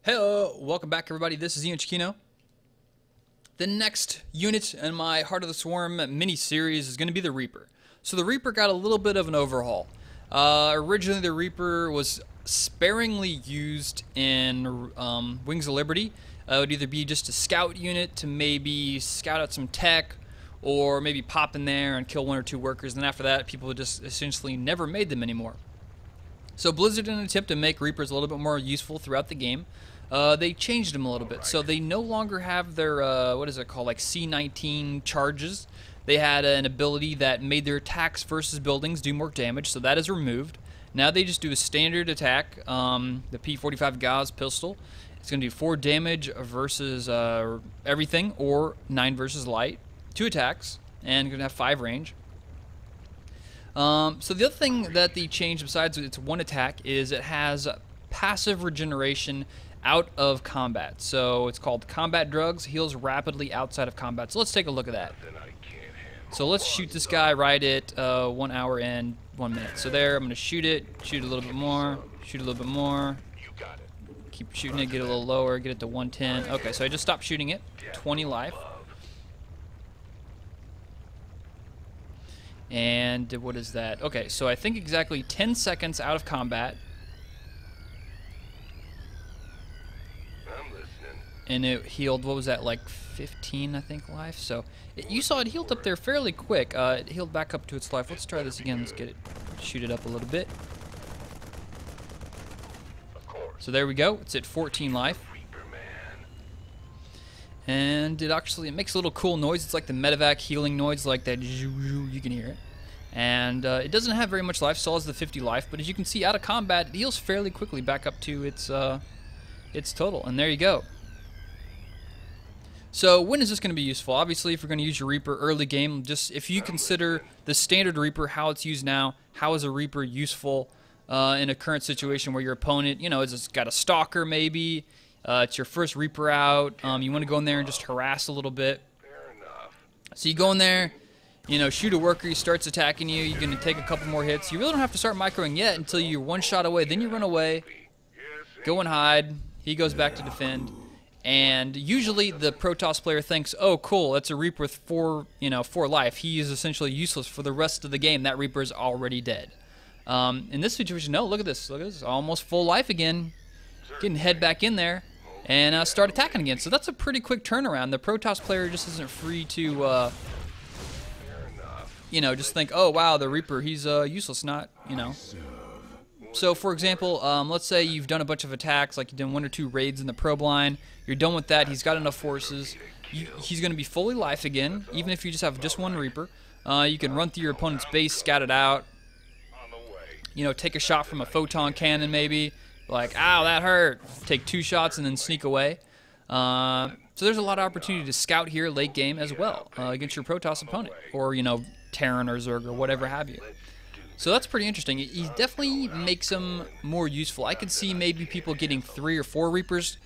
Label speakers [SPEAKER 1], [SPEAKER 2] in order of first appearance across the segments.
[SPEAKER 1] Hello, welcome back everybody. This is Ian Chikino. The next unit in my Heart of the Swarm mini-series is going to be the Reaper. So the Reaper got a little bit of an overhaul. Originally the Reaper was sparingly used in Wings of Liberty. It would either be just a scout unit to maybe scout out some tech, or maybe pop in there and kill one or two workers, and after that people just essentially never made them anymore. So Blizzard, in an attempt to make Reapers a little bit more useful throughout the game, they changed them a little bit. So they no longer have their, what is it called, like C19 charges. They had an ability that made their attacks versus buildings do more damage, so that is removed. Now they just do a standard attack, the P45 Gauss pistol. It's going to do 4 damage versus everything, or 9 versus light. 2 attacks, and going to have 5 range. So the other thing that they changed besides its 1 attack is it has passive regeneration out of combat. So it's called Combat Drugs, heals rapidly outside of combat. So let's take a look at that. So let's shoot this guy right at 1 hour and 1 minute. So there, I'm going to shoot it, shoot a little bit more, shoot a little bit more. Keep shooting it, get a little lower, get it to 110. Okay, so I just stopped shooting it, 20 life. And what is that? Okay, so I think exactly 10 seconds out of combat. And it healed, what was that, like 15, I think, life? So you saw it healed up there fairly quick. It healed back up to its life. Let's try this again. Let's get it, shoot it up a little bit. So there we go. It's at 14 life. And it makes a little cool noise. It's like the medevac healing noise, like that. You can hear it. And it doesn't have very much life, still has the 50 life. But as you can see, out of combat, it heals fairly quickly back up to its total. And there you go. So when is this going to be useful? Obviously, if you're going to use your Reaper early game, just if you consider the standard Reaper, how it's used now, how is a Reaper useful in a current situation where your opponent, you know, has got a Stalker maybe. It's your first Reaper out. You want to go in there and just harass a little bit. So you go in there, you know, shoot a worker. He starts attacking you. You're going to take a couple more hits. You really don't have to start microing yet until you're 1 shot away. Then you run away, go and hide. He goes back to defend. And usually the Protoss player thinks, oh, cool, that's a Reaper with 4 life. He is essentially useless for the rest of the game. That Reaper is already dead. In this situation, no, look at this. Look at this. Almost full life again. Getting head back in there and start attacking again. So that's a pretty quick turnaround. The Protoss player just isn't free to, just think, oh, wow, the Reaper, he's useless, not, So, for example, let's say you've done a bunch of attacks, like you've done 1 or 2 raids in the probe line. You're done with that. He's got enough forces. He's going to be fully life again, even if you just have just 1 Reaper. You can run through your opponent's base, scout it out. Take a shot from a photon cannon maybe. Like, ow, that hurt. Take 2 shots and then sneak away. So there's a lot of opportunity to scout here late game as well against your Protoss opponent. Or, Terran or Zerg or whatever have you. So that's pretty interesting. He definitely makes them more useful. I could see maybe people getting 3 or 4 Reapers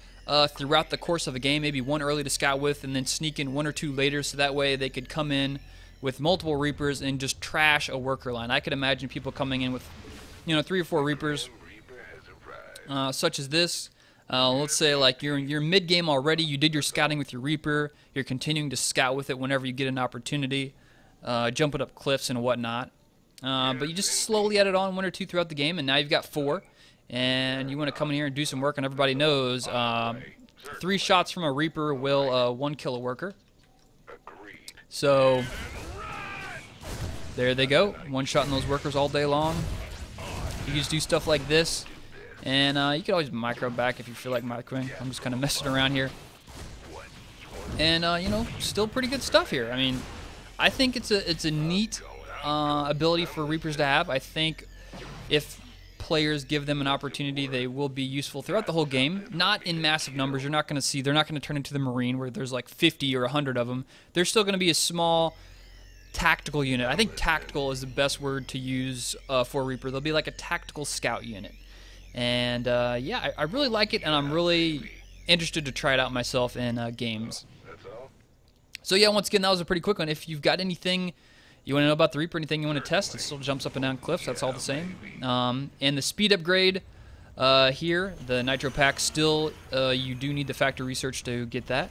[SPEAKER 1] throughout the course of a game. Maybe 1 early to scout with and then sneak in 1 or 2 later so that way they could come in with multiple Reapers and just trash a worker line. I could imagine people coming in with 3 or 4 Reapers such as this. Let's say like you're mid-game already. You did your scouting with your Reaper. You're continuing to scout with it whenever you get an opportunity. Jumping up cliffs and whatnot. But you just slowly add it on 1 or 2 throughout the game, and now you've got 4. And you want to come in here and do some work, and everybody knows 3 shots from a Reaper will 1 kill a worker. So there they go. 1 shot in those workers all day long. You just do stuff like this, and you can always micro back if you feel like microing. I'm just kind of messing around here. And, still pretty good stuff here. I mean, I think it's a neat ability for Reapers to have. I think if players give them an opportunity, they will be useful throughout the whole game. Not in massive numbers. You're not going to see, they're not going to turn into the Marine where there's like 50 or 100 of them. They're still going to be a small tactical unit. I think tactical is the best word to use for Reaper. They'll be like a tactical scout unit. And yeah, I really like it, and I'm really interested to try it out myself in games. So yeah, once again, that was a pretty quick one. If you've got anything you want to know about the Reaper, anything you want to test, it still jumps up and down cliffs. That's all the same. And the speed upgrade here. The Nitro Pack still, you do need the factory research to get that.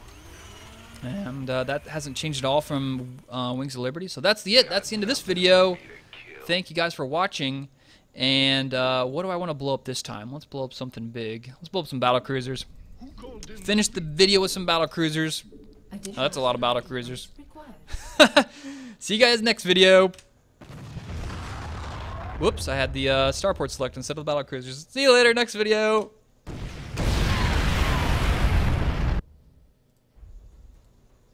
[SPEAKER 1] And that hasn't changed at all from Wings of Liberty. So that's it. That's the end of this video. Thank you guys for watching. And what do I want to blow up this time? Let's blow up something big. Let's blow up some battle cruisers. Finish the video with some battle cruisers. Oh, that's a lot of battle cruisers. See you guys next video. Whoops, I had the starport select instead of the battle cruisers. See you later, next video.